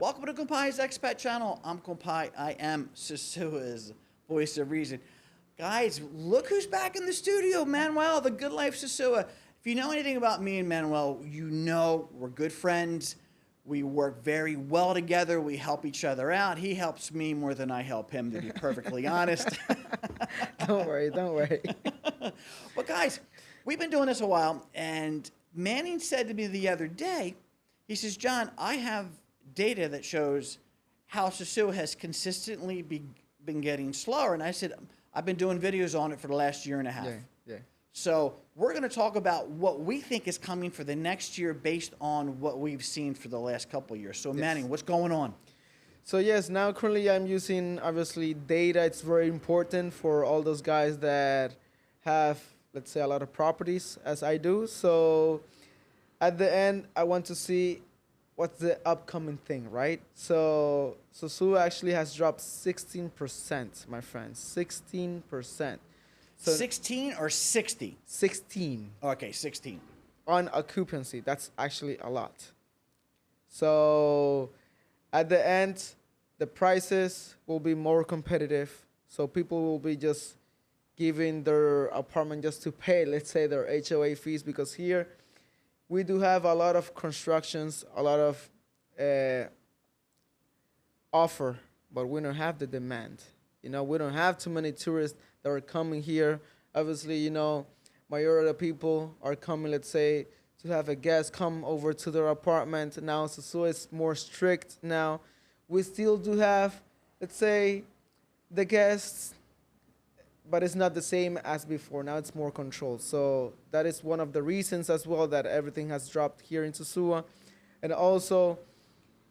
Welcome to Compai's Expat channel. I'm Compai. I am Sosua's voice of reason. Guys, look who's back in the studio, Manuel, the Good Life Sosua. If you know anything about me and Manuel, you know we're good friends. We work very well together. We help each other out. He helps me more than I help him, to be perfectly honest. Don't worry. But guys, we've been doing this a while, and Manning said to me the other day, he says, John, I have data that shows how Sosua has consistently been getting slower. And I said, I've been doing videos on it for the last year and a half. Yeah. So we're going to talk about what we think is coming for the next year based on what we've seen for the last couple of years. So, yes. Manning, what's going on? So, yes, now currently I'm using, obviously, data. It's very important for all those guys that have, let's say, a lot of properties, as I do. So, at the end, I want to see what's the upcoming thing, right? So Sosua actually has dropped 16%, my friends. 16%. So 16 or 60? 16. Okay, 16. On occupancy. That's actually a lot. So at the end, the prices will be more competitive. So people will be just giving their apartment just to pay, let's say, their HOA fees, because here we do have a lot of constructions, a lot of offer, but we don't have the demand. You know, we don't have too many tourists that are coming here. Obviously, you know, majority of people are coming, let's say, to have a guest come over to their apartment. Now, Sosua is more strict now. We still do have, let's say, the guests, but it's not the same as before. Now it's more controlled. So that is one of the reasons as well that everything has dropped here in Sosua. And also,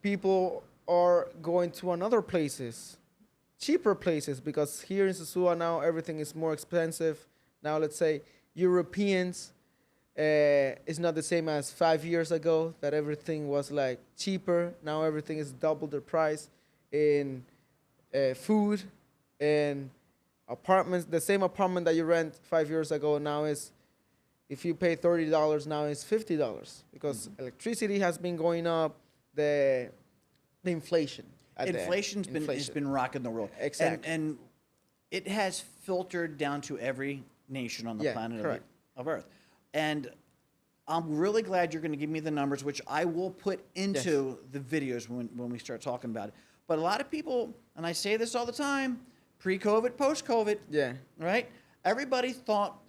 people are going to another places, cheaper places, because here in Sosua now everything is more expensive. Now let's say Europeans, it's not the same as 5 years ago that everything was like cheaper. Now everything is double the price in food and apartments. The same apartment that you rent 5 years ago now is, if you pay $30, now it's $50 because electricity has been going up. The inflation. Inflation's been rocking the world. Exactly. And it has filtered down to every nation on the planet of Earth. And I'm really glad you're going to give me the numbers, which I will put into the videos when we start talking about it. But a lot of people, and I say this all the time, pre-COVID, post-COVID, right? Everybody thought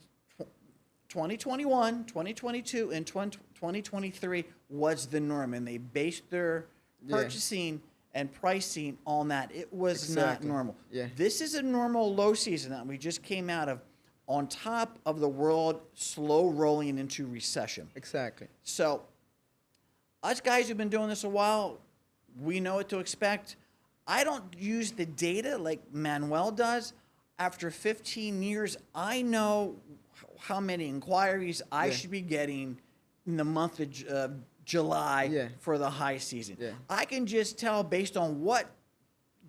2021, 2022, and 2023 was the norm, and they based their purchasing and pricing on that. It was not normal. This is a normal low season that we just came out of, on top of the world slow rolling into recession. Exactly. So us guys who've been doing this a while, we know what to expect. I don't use the data like Manuel does. After 15 years, I know how many inquiries I should be getting in the month of July for the high season. I can just tell based on what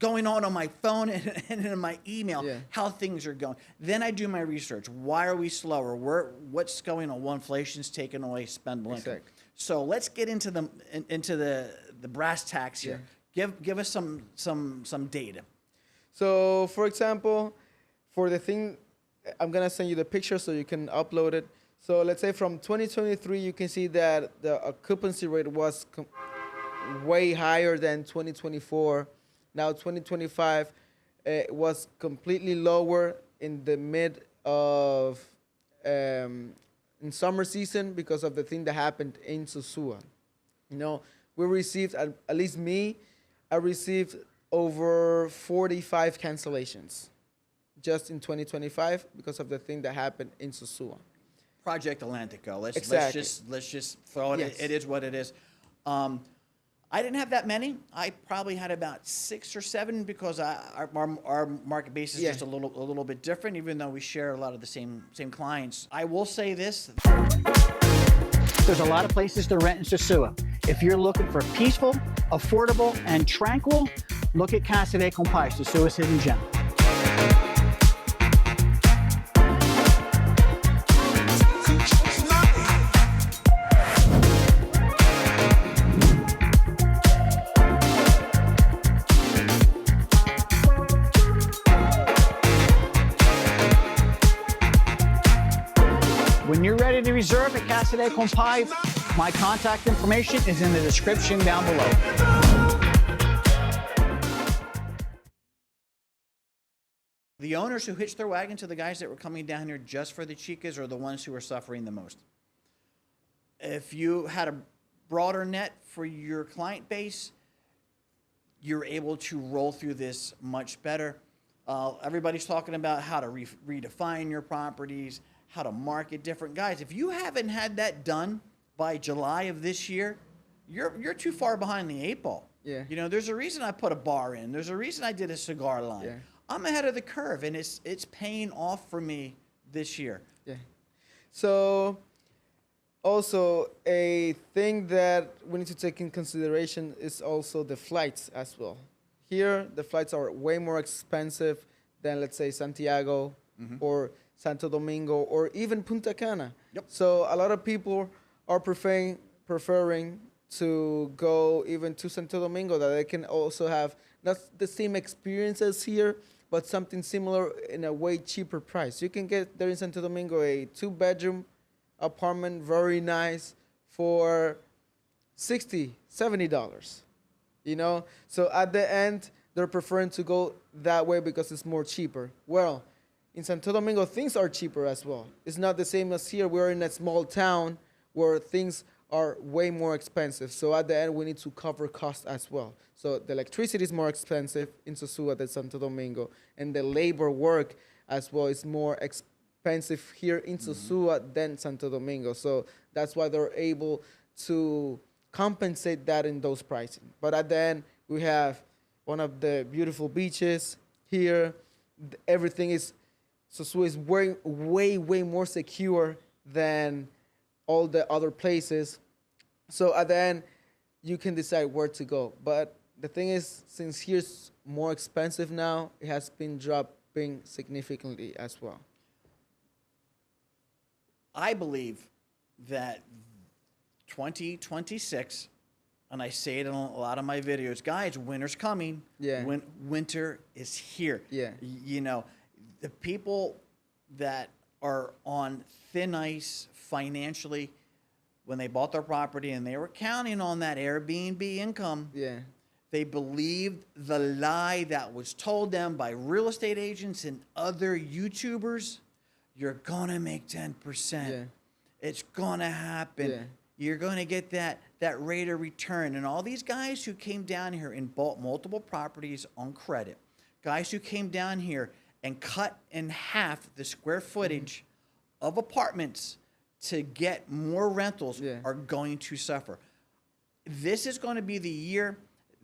going on my phone and in my email how things are going. Then I do my research. Why are we slower? What's going on? Well, inflation's taken away spendable income. Exactly. So let's get into the brass tacks here. Give us some data. So, for example, for the thing, I'm going to send you the picture so you can upload it. So let's say from 2023, you can see that the occupancy rate was way higher than 2024. Now 2025 was completely lower in the mid of in summer season because of the thing that happened in Sosua. You know, we received, at least me, I received over 45 cancellations just in 2025 because of the thing that happened in Sosua. Project Atlantico. Let's just throw it. Yes. It is what it is. I didn't have that many. I probably had about 6 or 7 because our market base is just a little bit different, even though we share a lot of the same clients. I will say this. There's a lot of places to rent in Sosua. If you're looking for peaceful, affordable, and tranquil, look at Casa De Compai, Sosua's hidden gem. reserve at Casa De Compai, my contact information is in the description down below. The owners who hitched their wagon to the guys that were coming down here just for the chicas are the ones who are suffering the most. If you had a broader net for your client base, you're able to roll through this much better. Everybody's talking about how to redefine your properties, how to market different. Guys, if you haven't had that done by July of this year, you're too far behind the 8 ball. Yeah. You know, there's a reason I put a bar in. There's a reason I did a cigar line. Yeah. I'm ahead of the curve, and it's paying off for me this year. Yeah. So also a thing that we need to take in consideration is also the flights as well. Here, the flights are way more expensive than, let's say, Santiago or Santo Domingo or even Punta Cana. Yep. So a lot of people are preferring to go even to Santo Domingo, that they can also have not the same experiences here, but something similar in a way cheaper price. You can get there in Santo Domingo a 2-bedroom apartment, very nice, for $60, $70. You know, so at the end, they're preferring to go that way because it's more cheaper. Well, in Santo Domingo, things are cheaper as well. It's not the same as here. We're in a small town where things are way more expensive. So at the end, we need to cover costs as well. So the electricity is more expensive in Sosua than Santo Domingo. And the labor work as well is more expensive here in Sosua than Santo Domingo. So that's why they're able to compensate that in those pricing. But at the end, we have one of the beautiful beaches here. Everything is, Sosua is way more secure than all the other places. So at the end, you can decide where to go. But the thing is, since here's more expensive now, it has been dropping significantly as well. I believe that 2026, and I say it in a lot of my videos, guys, winter's coming. Yeah. Winter is here. Yeah. You know, the people that are on thin ice financially, when they bought their property and they were counting on that Airbnb income, Yeah. they believed the lie that was told them by real estate agents and other YouTubers. You're going to make 10%. Yeah. It's going to happen. Yeah. You're going to get that rate of return. And all these guys who came down here and bought multiple properties on credit, guys who came down here and cut in half the square footage of apartments to get more rentals, Yeah. are going to suffer. This is going to be the year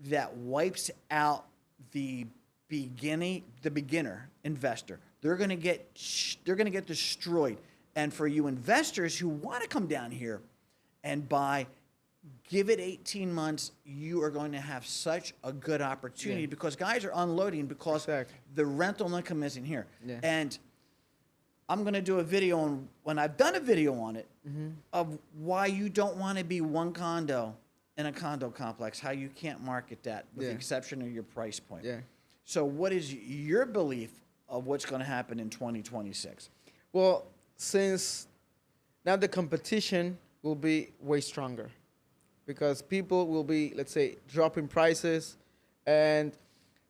that wipes out the beginner investor. They're going to get destroyed. And for you investors who want to come down here and buy, give it 18 months. You are going to have such a good opportunity, Yeah. because guys are unloading because Exactly. the rental income isn't here. Yeah. And I'm going to do a video on, when I've done a video on it, of why you don't want to be one condo in a condo complex, how you can't market that with Yeah. the exception of your price point. Yeah. So what is your belief of what's going to happen in 2026? Well, since now the competition will be way stronger, because people will be, let's say, dropping prices, and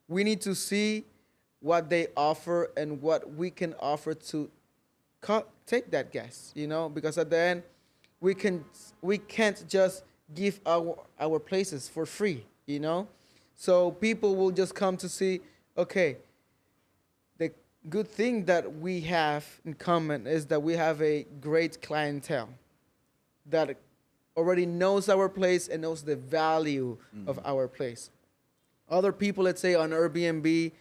we need to see what they offer and what we can offer to take that guest, you know, because at the end, we can't just give our places for free, you know. So people will just come to see, okay, the good thing that we have in common is that we have a great clientele that already knows our place and knows the value of our place. Other people, let's say on Airbnb,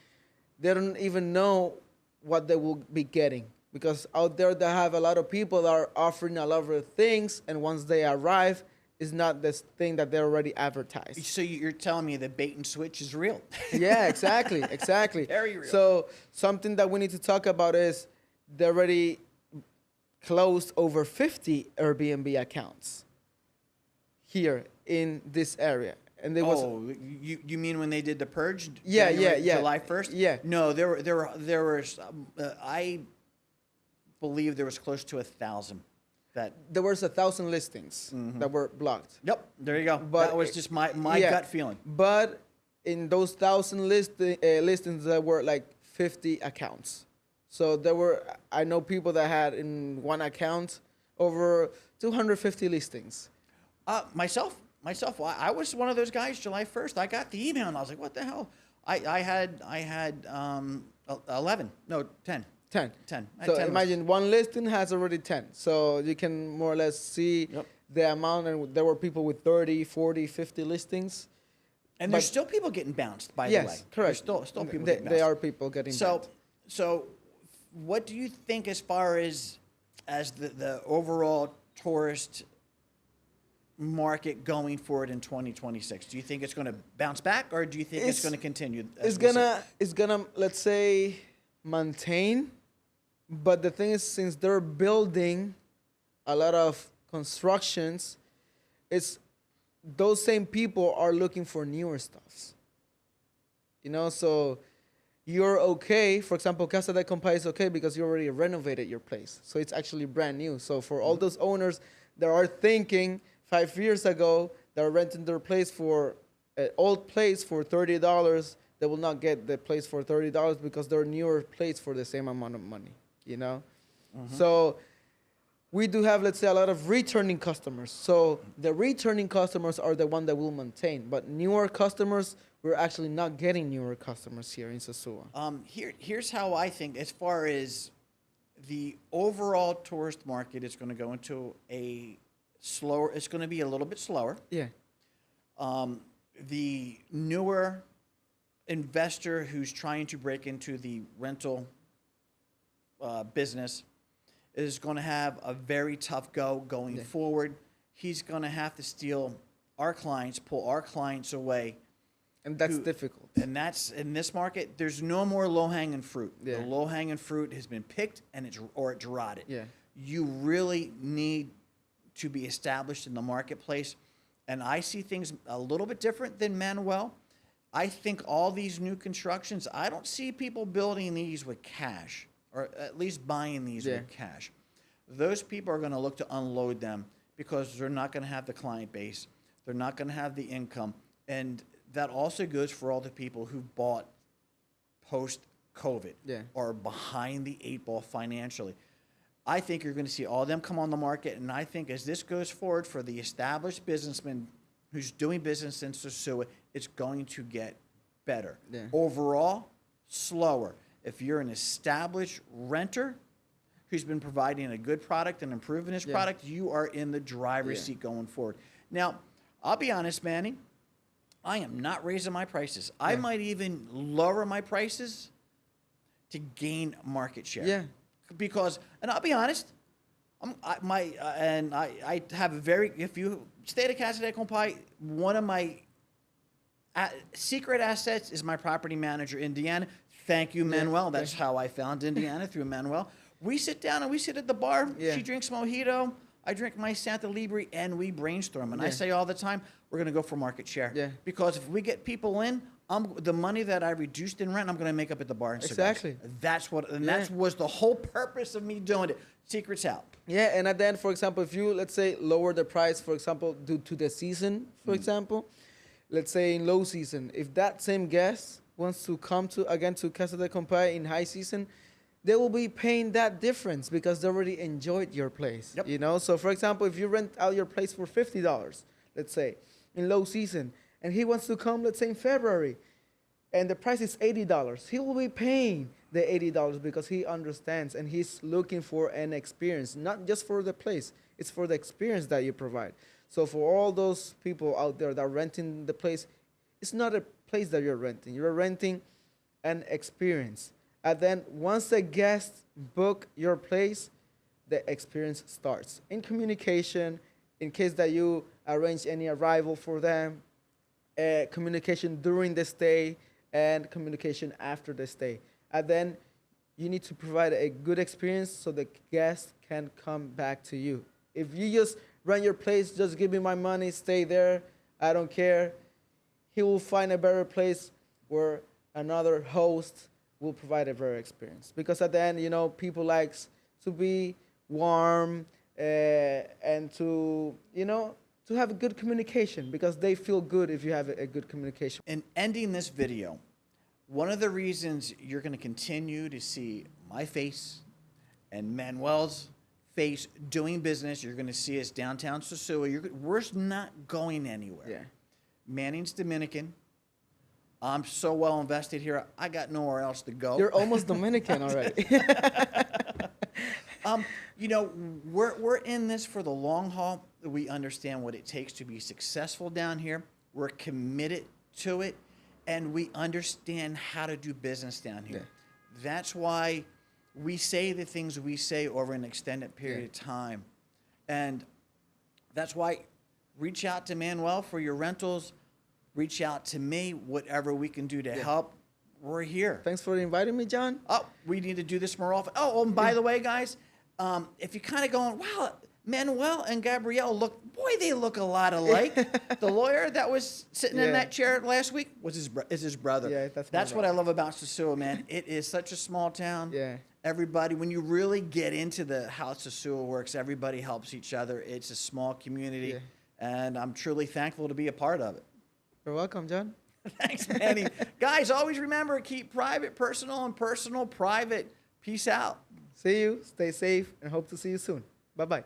they don't even know what they will be getting, because out there they have a lot of people that are offering a lot of things, and once they arrive, it's not this thing that they already advertised. So you're telling me the bait and switch is real? Yeah, exactly. Very real. So something that we need to talk about is they already closed over 50 Airbnb accounts here in this area. And there was you mean when they did the purge? Yeah, July 1st? Yeah. No, there was I believe there was close to 1,000. That. there was 1,000 listings that were blocked. Yep. There you go. But that was just my yeah, gut feeling. But in those 1,000 listings, there were like 50 accounts. So I know people that had in one account over 250 listings. Myself, I was one of those guys. July 1st, I got the email and I was like, "What the hell?" I had 11, no 10. 10. 10. I had So 10 imagine one listing has already 10. So you can more or less see the amount. And there were people with 30, 40, 50 listings. And there's still people getting bounced, by the way. Yes, correct. There's still people getting bounced. There are people getting bounced. So what do you think as far as the overall tourist market going forward in 2026? Do you think it's going to bounce back, or do you think it's going to continue? It's gonna let's say maintain, but the thing is, since they're building a lot of constructions, it's those same people are looking for newer stuffs. You know, so you're okay. For example, Casa De Compai is okay because you already renovated your place, so it's actually brand new. So for all those owners that are thinking 5 years ago they're renting their place for an old place for $30, they will not get the place for $30 because they're newer place for the same amount of money. You know, so we do have, let's say, a lot of returning customers. So the returning customers are the one that will maintain, but newer customers, we're actually not getting newer customers here in Sosua. Here's how I think, as far as the overall tourist market is going to go into a slower, it's going to be a little bit slower. Yeah. The newer investor who's trying to break into the rental business is going to have a very tough go going forward. He's going to have to steal our clients, pull our clients away. And that's difficult. And that's, in this market, there's no more low-hanging fruit. Yeah. The low-hanging fruit has been picked and it's rotted. Yeah. You really need to be established in the marketplace. And I see things a little bit different than Manuel. I think all these new constructions, I don't see people building these with cash, or at least buying these with cash. Those people are going to look to unload them because they're not going to have the client base. They're not going to have the income. And that also goes for all the people who bought post-COVID or behind the 8 ball financially. I think you're going to see all of them come on the market. And I think as this goes forward for the established businessman who's doing business in Sosua, it's going to get better. Yeah. Overall, slower. If you're an established renter who's been providing a good product and improving his product, you are in the driver's seat going forward. Now, I'll be honest, Manny, I am not raising my prices. I might even lower my prices to gain market share. Yeah. Because, and I'll be honest, I have a very, if you stay at Casa De Compai, one of my secret assets is my property manager, Indiana. Thank you, Manuel. That's how I found Indiana, through Manuel. We sit down and we sit at the bar. Yeah. She drinks mojito. I drink my Santa Libre, and we brainstorm. And I say all the time, we're going to go for market share. Yeah. Because if we get people in, the money that I reduced in rent, I'm going to make up at the bar and cigars. Exactly. That's what, and that was the whole purpose of me doing it. Secret's out. Yeah, and at the end, for example, if you, let's say, lower the price, for example, due to the season, for example, let's say in low season, if that same guest wants to come to Casa De Compai in high season, they will be paying that difference because they already enjoyed your place. Yep. You know, so for example, if you rent out your place for $50, let's say, in low season, and he wants to come, let's say, in February, and the price is $80, he will be paying the $80 because he understands and he's looking for an experience, not just for the place, it's for the experience that you provide. So for all those people out there that are renting the place, it's not a place that you're renting an experience. And then once the guests book your place, the experience starts. In communication, in case that you arrange any arrival for them, communication during the stay, and communication after the stay. And then you need to provide a good experience so the guest can come back to you. If you just run your place, just give me my money, stay there, I don't care, he will find a better place where another host will provide a better experience. Because at the end, you know, people likes to be warm, and to, to have a good communication, because they feel good if you have a good communication. In ending this video, one of the reasons you're going to continue to see my face and Manuel's face doing business, you're going to see us downtown Sosua. We're not going anywhere. Yeah. Manning's Dominican. I'm so well invested here. I got nowhere else to go. You're almost Dominican already. We're in this for the long haul. We understand what it takes to be successful down here. We're committed to it, and we understand how to do business down here. Yeah. That's why we say the things we say over an extended period of time. And that's why reach out to Manuel for your rentals. Reach out to me, whatever we can do to help. We're here. Thanks for inviting me, John. Oh, we need to do this more often. Oh, and by the way, guys, if you're kind of going, wow, Manuel and Gabrielle they look a lot alike. The lawyer that was sitting in that chair last week is his brother. Yeah, that's what I love about Sosua, man. It is such a small town. Yeah. Everybody, when you really get into how Sosua works, everybody helps each other. It's a small community, and I'm truly thankful to be a part of it. You're welcome, John. Thanks, Manny. Guys, always remember, keep private personal and personal private. Peace out. See you. Stay safe, and hope to see you soon. Bye-bye.